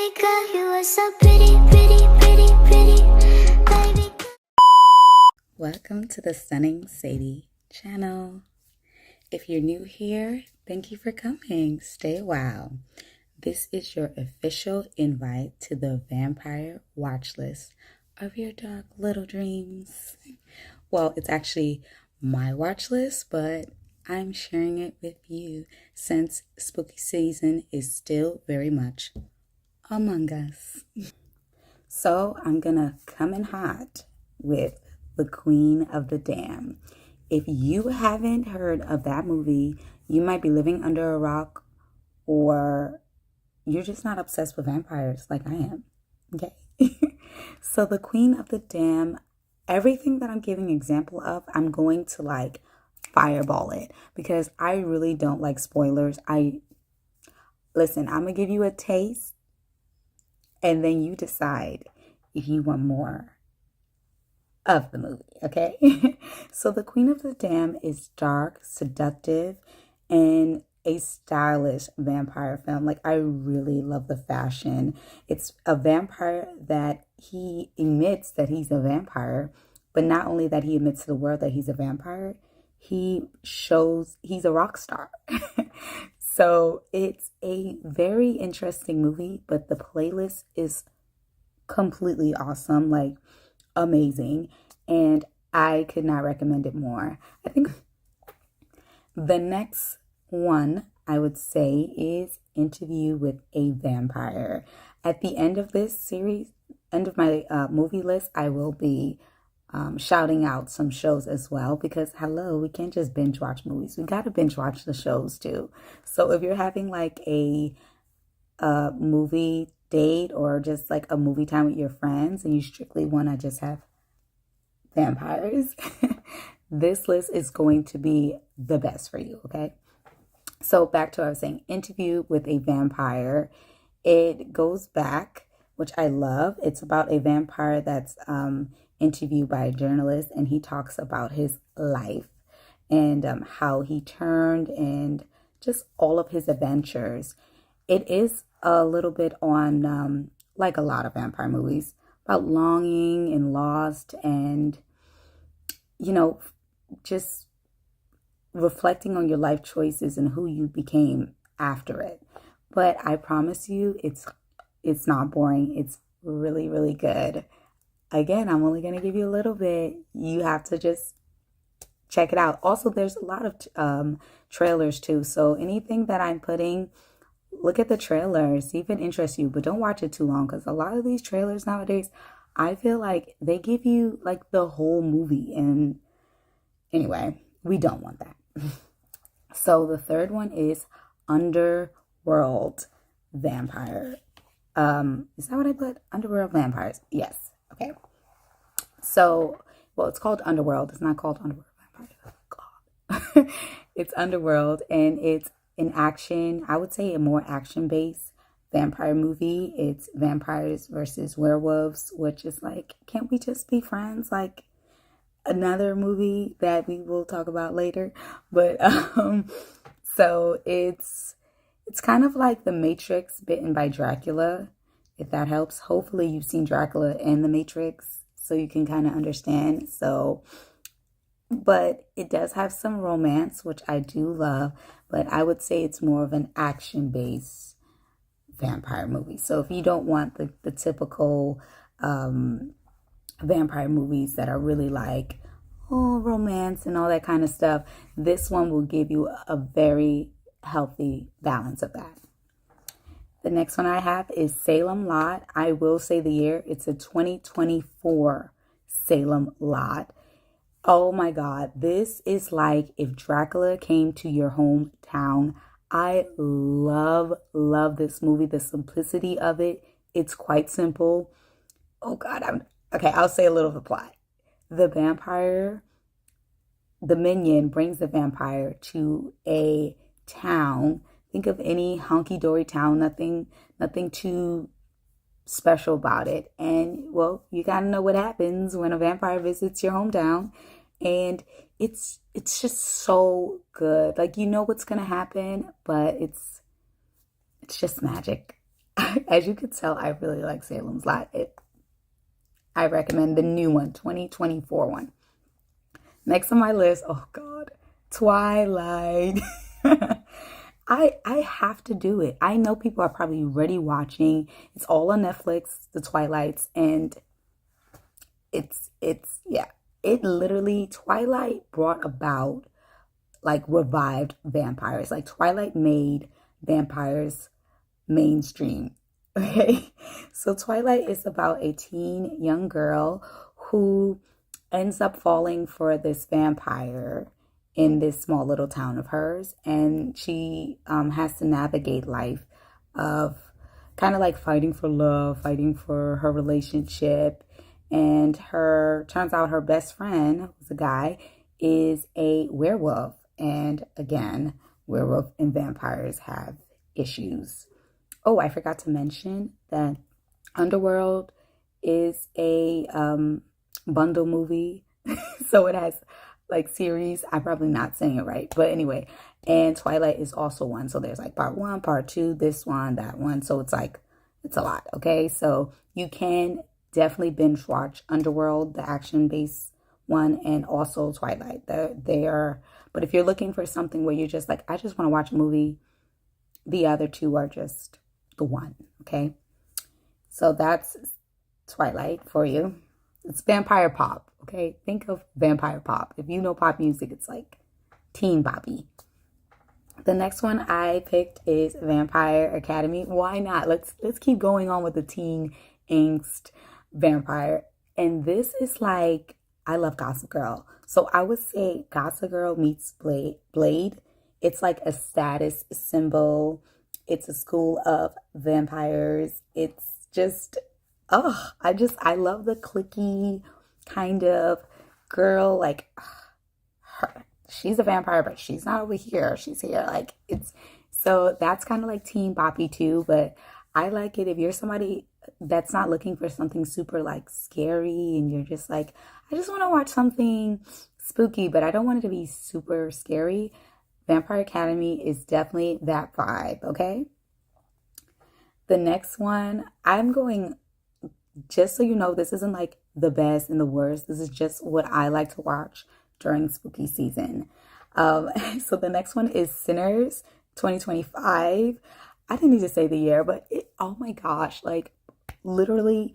Baby girl, you are so pretty, pretty, pretty, pretty. Baby girl. Welcome to the Stunning Sadie channel. If you're new here, thank you for coming. Stay a while. This is your official invite to the vampire watch list of your dark little dreams. Well, it's actually my watch list, but I'm sharing it with you since spooky season is still very much among us. So I'm gonna come in hot with The Queen of the Dam. If you haven't heard of that movie, you might be living under a rock, or you're just not obsessed with vampires like I am. Okay. So The Queen of the Dam, everything that I'm giving example of, I'm going to fireball it because I really don't like spoilers. Listen, I'm gonna give you a taste and then you decide if you want more of the movie, okay? So The Queen of the Dam is dark, seductive, and a stylish vampire film. I really love the fashion. It's a vampire that he admits that he's a vampire, but not only that he admits to the world that he's a vampire, he shows he's a rock star. So it's a very interesting movie, but the playlist is completely awesome, amazing, and I could not recommend it more. I think the next one I would say is Interview with a Vampire. At the end of this series, end of my movie list, I will be shouting out some shows as well, because hello, we can't just binge watch movies. We got to binge watch the shows too. So if you're having a movie date or just a movie time with your friends and you strictly want to just have vampires, this list is going to be the best for you, okay? So back to what I was saying, Interview with a Vampire. It goes back, which I love. It's about a vampire that's interviewed by a journalist, and he talks about his life and how he turned and just all of his adventures. It is a little bit on, like a lot of vampire movies, about longing and lost and, just reflecting on your life choices and who you became after it. But I promise you, it's not boring. It's really, really good. Again, I'm only going to give you a little bit. You have to just check it out. Also, there's a lot of trailers too. So anything that I'm putting, look at the trailer, see if it interests you, but don't watch it too long, because a lot of these trailers nowadays, I feel like they give you the whole movie. And anyway, we don't want that. So the third one is Underworld Vampire. Is that what I put? Underworld Vampires. Yes. Okay. So, well, it's called Underworld. It's not called Underworld Vampires. God. It's Underworld, and it's an action, I would say a more action-based vampire movie. It's vampires versus werewolves, which is can't we just be friends? Another movie that we will talk about later. But so it's kind of like The Matrix bitten by Dracula, if that helps. Hopefully you've seen Dracula and The Matrix, so you can kind of understand. So, but it does have some romance, which I do love, but I would say it's more of an action-based vampire movie. So if you don't want the typical vampire movies that are really romance and all that kind of stuff, this one will give you a very healthy balance of that. The next one I have is Salem Lot. I will say the year. It's a 2024 Salem Lot. Oh my God. This is like if Dracula came to your hometown. I love this movie. The simplicity of it. It's quite simple. Oh God. Okay, I'll say a little of the plot. The minion brings the vampire to a town. Think of any hunky-dory town, nothing too special about it. And well, you gotta know what happens when a vampire visits your hometown. And it's just so good. You know what's gonna happen, but it's just magic. as you could tell, I really like Salem's Lot. I recommend the new one, 2024 one. Next on my list, oh God, Twilight. I have to do it. I know people are probably already watching. It's all on Netflix, the Twilights, and it's yeah. It literally Twilight brought about like revived vampires. Like Twilight made vampires mainstream. Okay. So Twilight is about a teen young girl who ends up falling for this vampire in this small little town of hers. And she has to navigate life of kind of like fighting for love, fighting for her relationship. And turns out her best friend, who's a guy, is a werewolf. And again, werewolf and vampires have issues. Oh, I forgot to mention that Underworld is a bundle movie. So it has like series. I'm probably not saying it right. But anyway, and Twilight is also one. So there's like part one, part two, this one, that one. So it's like, it's a lot. Okay. So you can definitely binge watch Underworld, the action-based one, and also Twilight. They are, but if you're looking for something where you're just like, I just want to watch a movie, the other two are just the one, okay? So that's Twilight for you. It's vampire pop, okay? Think of vampire pop. If you know pop music, it's like teen poppy. The next one I picked is Vampire Academy. Why not? Let's keep going on with the teen angst vampire. And this is like, I love Gossip Girl. So I would say Gossip Girl meets Blade. It's like a status symbol. It's a school of vampires. It's just, I love the cliquey kind of girl. Like, she's a vampire, but she's not over here. She's here. Like, so that's kind of like teen boppy too. But I like it if you're somebody that's not looking for something super like scary and you're just like, I just want to watch something spooky, but I don't want it to be super scary. Vampire Academy is definitely that vibe, okay? The next one, I'm going, just so you know, this isn't like the best and the worst. This is just what I like to watch during spooky season. So the next one is Sinners 2025. I didn't need to say the year, but oh my gosh, like literally,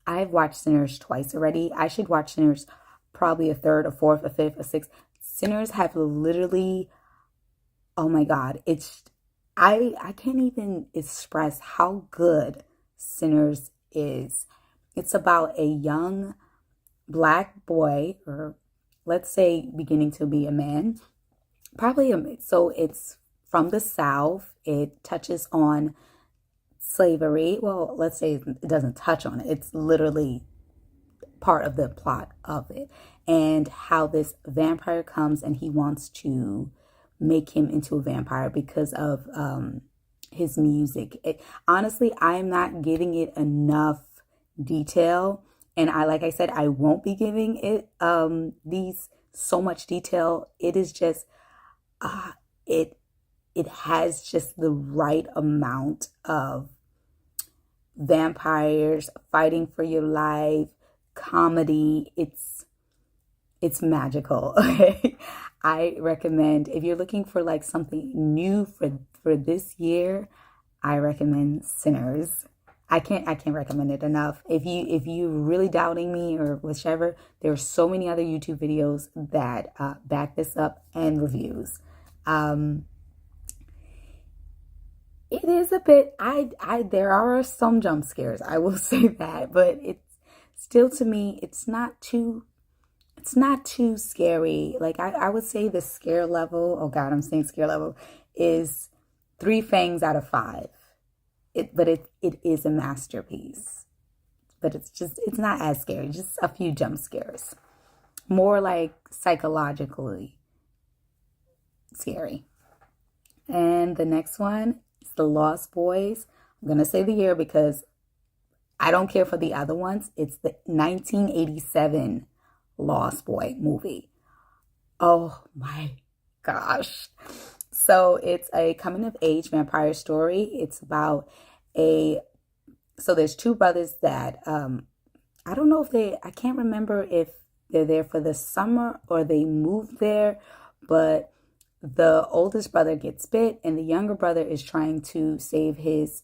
I've watched Sinners twice already. I should watch Sinners probably a third, a fourth, a fifth, a sixth. Sinners have literally, oh my God, I can't even express how good Sinners is. It's about a young black boy, or let's say beginning to be a man, so it's from the South. It touches on slavery. Well, let's say it doesn't touch on it. It's literally part of the plot of it. And how this vampire comes and he wants to make him into a vampire because of his music. Honestly, I'm not giving it enough detail. And like I said, I won't be giving it these so much detail. It is just it has just the right amount of vampires fighting for your life, comedy. It's magical. Okay, I recommend if you're looking for like something new for this year, I recommend Sinners. I can't recommend it enough. If you're really doubting me or whichever, there are so many other YouTube videos that back this up and reviews. It is a bit, there are some jump scares, I will say that, but it's still, to me, it's not too scary. Like I would say the scare level, oh God, I'm saying scare level, is 3 fangs out of 5. But it is a masterpiece. But it's not as scary, just a few jump scares. More like psychologically scary. And the next one is The Lost Boys. I'm going to say the year because I don't care for the other ones. It's the 1987 Lost Boy movie. Oh my gosh. So it's a coming of age vampire story. It's about a So there's two brothers that I don't know if I can't remember if they're there for the summer or they moved there, but the oldest brother gets bit and the younger brother is trying to save his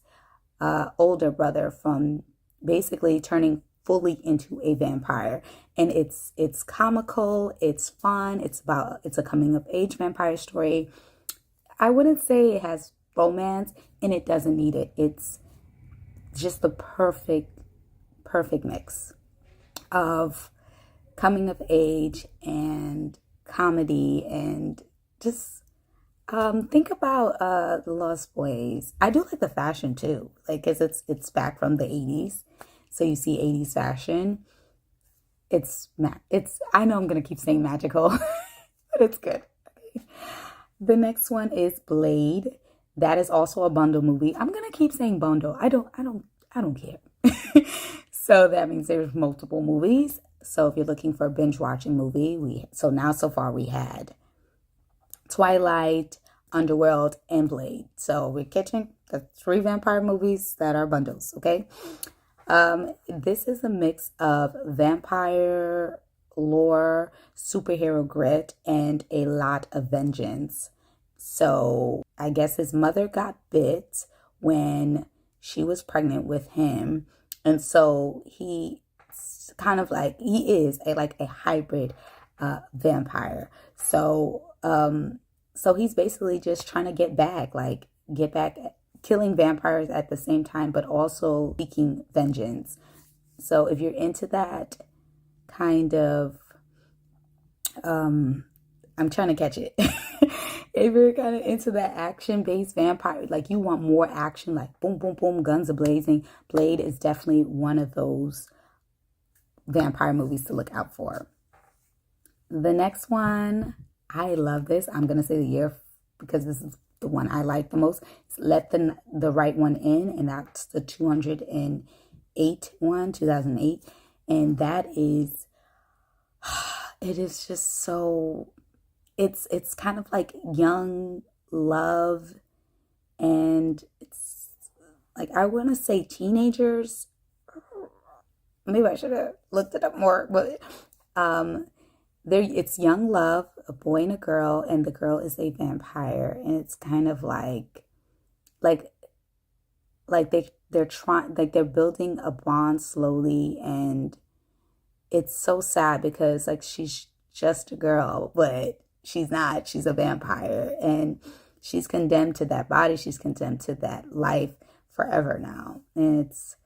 older brother from basically turning fully into a vampire. And it's comical, it's fun, it's a coming of age vampire story. I wouldn't say it has romance, and it doesn't need it. It's just the perfect mix of coming of age and comedy, and just think about the Lost Boys. I do like the fashion too, like, because it's back from the 80s, so you see 80s fashion. It's I know I'm gonna keep saying magical, but it's good. Okay. The next one is Blade. That is also a bundle movie. I'm gonna keep saying bundle. I don't care. So that means there's multiple movies. So if you're looking for a binge watching movie, so far we had Twilight, Underworld, and Blade. So we're catching the 3 vampire movies that are bundles, okay? This is a mix of vampire lore, superhero grit, and a lot of vengeance. So I guess his mother got bit when she was pregnant with him. And so he is a hybrid vampire. So he's basically just trying to get back killing vampires at the same time, but also seeking vengeance. So if you're into that kind of, I'm trying to catch it. If you're kind of into that action-based vampire, like you want more action, like boom, boom, boom, guns a-blazing, Blade is definitely one of those vampire movies to look out for. The next one, I love this. I'm going to say the year because this is the one I like the most. It's Let the Right One In, and that's the 208 one, 2008. And that is, it is just so... It's kind of like young love, and it's like, I want to say teenagers. Maybe I should have looked it up more, but it's young love, a boy and a girl, and the girl is a vampire, and it's kind of like they're building a bond slowly, and it's so sad because like she's just a girl, but she's not. She's a vampire, and she's condemned to that body. She's condemned to that life forever now. And it's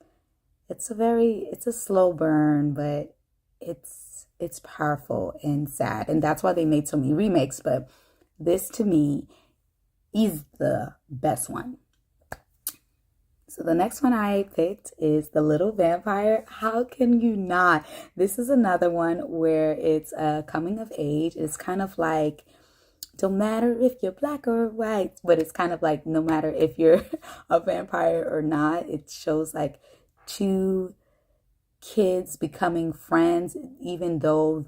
a slow burn, but it's powerful and sad. And that's why they made so many remakes. But this, to me, is the best one. So the next one I picked is The Little Vampire. How can you not? This is another one where it's a coming of age. It's kind of like, don't matter if you're black or white, but it's kind of like no matter if you're a vampire or not. It shows like 2 kids becoming friends, even though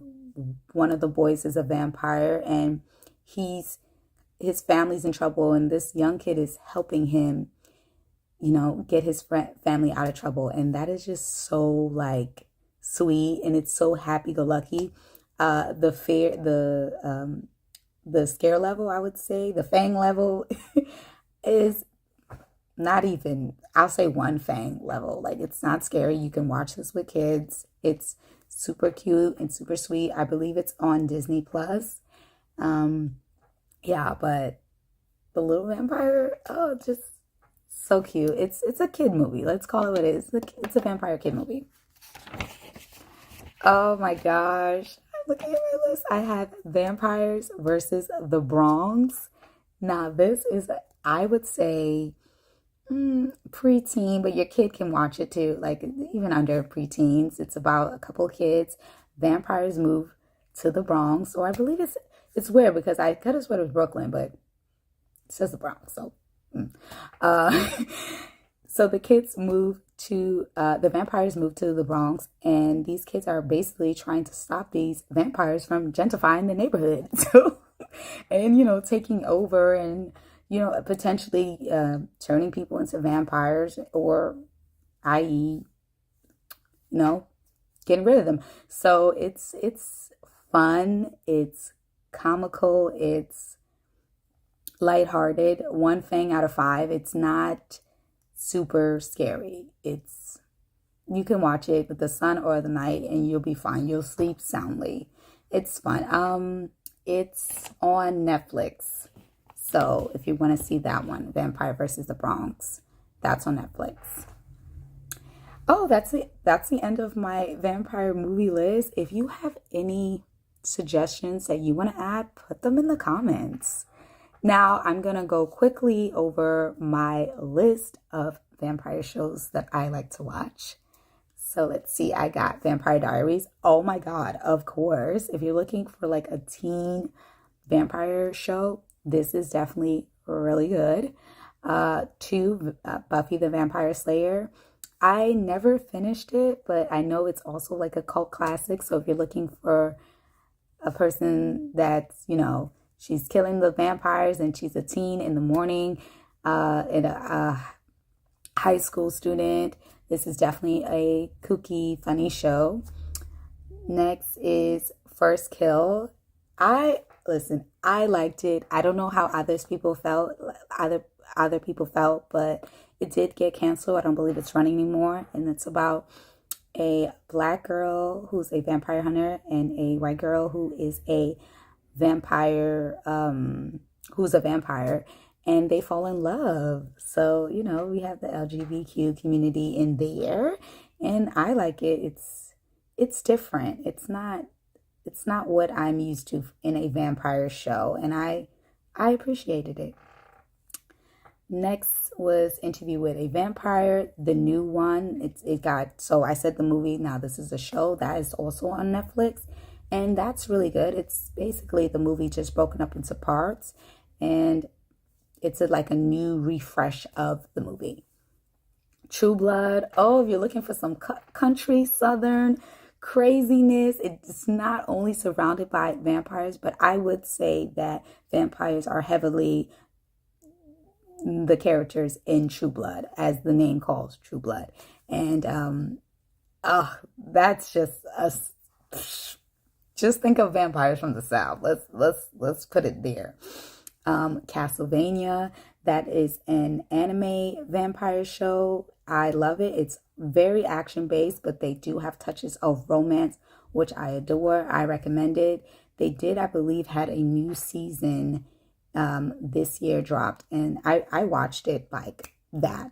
one of the boys is a vampire, and his family's in trouble, and this young kid is helping him, get his family out of trouble. And that is just so like sweet, and it's so happy-go-lucky. The scare level, I would say, the fang level is not even, I'll say 1 fang level. Like, it's not scary. You can watch this with kids. It's super cute and super sweet. I believe it's on Disney Plus. Yeah, but The Little Vampire, just so cute. It's a kid movie. Let's call it what it is. It's a vampire kid movie. Oh my gosh. I'm looking at my list. I have Vampires versus the Bronx. Now, this is, I would say, preteen, but your kid can watch it too. Like, even under preteens. It's about a couple of kids. Vampires move to the Bronx. Or I believe it's weird because I could have sworn it was Brooklyn, but it says the Bronx. So, so the kids move to, the vampires move to the Bronx, and these kids are basically trying to stop these vampires from gentrifying the neighborhood. So, and, taking over and, potentially turning people into vampires, or i.e., getting rid of them. So it's fun, it's comical, it's lighthearted. 1 FANG out of 5. It's not super scary. You can watch it with the sun or the night and you'll be fine. You'll sleep soundly. It's fun. It's on Netflix. So if you want to see that one, Vampire versus the Bronx, that's on Netflix. Oh, that's the end of my vampire movie list. If you have any suggestions that you want to add, put them in the comments. Now I'm going to go quickly over my list of vampire shows that I like to watch. So let's see, I got Vampire Diaries. Oh my God, of course. If you're looking for like a teen vampire show, this is definitely really good. 2, Buffy the Vampire Slayer. I never finished it, but I know it's also like a cult classic. So if you're looking for a person that's, she's killing the vampires and she's a teen in the morning, and a high school student, this is definitely a kooky, funny show. Next is First Kill. I liked it. I don't know how other people felt, but it did get canceled. I don't believe it's running anymore. And it's about a black girl who's a vampire hunter and a white girl who is a vampire, and they fall in love. So, we have the LGBTQ community in there, and I like it. It's different. It's not what I'm used to in a vampire show, and I appreciated it. Next was Interview with a Vampire, the new one. So I said the movie, now this is a show that is also on Netflix, and that's really good. It's basically the movie just broken up into parts, and it's like a new refresh of the movie. True Blood. Oh, if you're looking for some country southern craziness, it's not only surrounded by vampires, but I would say that vampires are heavily the characters in True Blood, as the name calls, True Blood. And that's just think of vampires from the South. Let's put it there. Castlevania, that is an anime vampire show. I love it. It's very action based, but they do have touches of romance, which I adore. I recommend it. They did, I believe, had a new season this year dropped, and I watched it like that.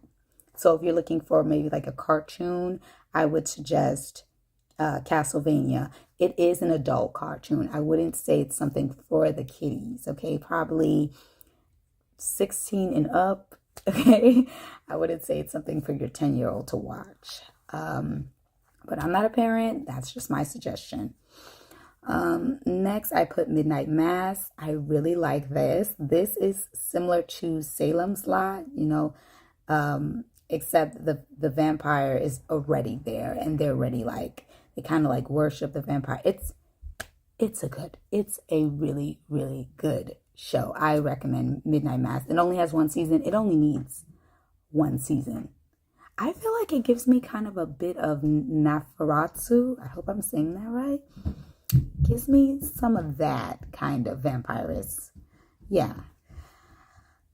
So if you're looking for maybe like a cartoon, I would suggest Castlevania. It is an adult cartoon. I wouldn't say it's something for the kiddies, okay? Probably 16 and up, okay? I wouldn't say it's something for your 10-year-old to watch. But I'm not a parent. That's just my suggestion. Next, I put Midnight Mass. I really like this. This is similar to Salem's Lot, except the vampire is already there, and they're already they kind of like worship the vampire. It's a really, really good show. I recommend Midnight Mass. It only has 1 season. It only needs 1 season. I feel like it gives me kind of a bit of Nafaratsu. I hope I'm saying that right. Gives me some of that kind of vampirist. Yeah.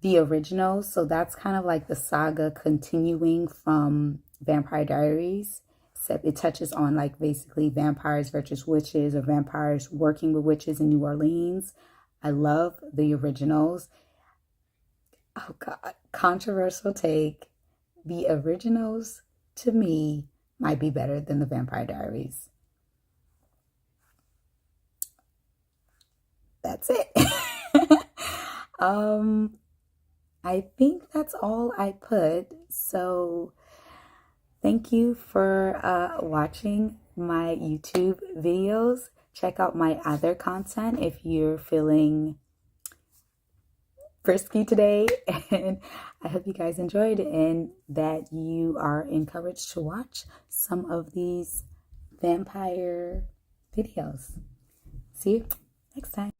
The original. So that's kind of like the saga continuing from Vampire Diaries. Except it touches on like basically vampires versus witches, or vampires working with witches in New Orleans. I love the originals. Oh God, controversial take. The originals, to me, might be better than the Vampire Diaries. That's it. I think that's all I put. So thank you for watching my YouTube videos. Check out my other content if you're feeling frisky today. And I hope you guys enjoyed and that you are encouraged to watch some of these vampire videos. See you next time.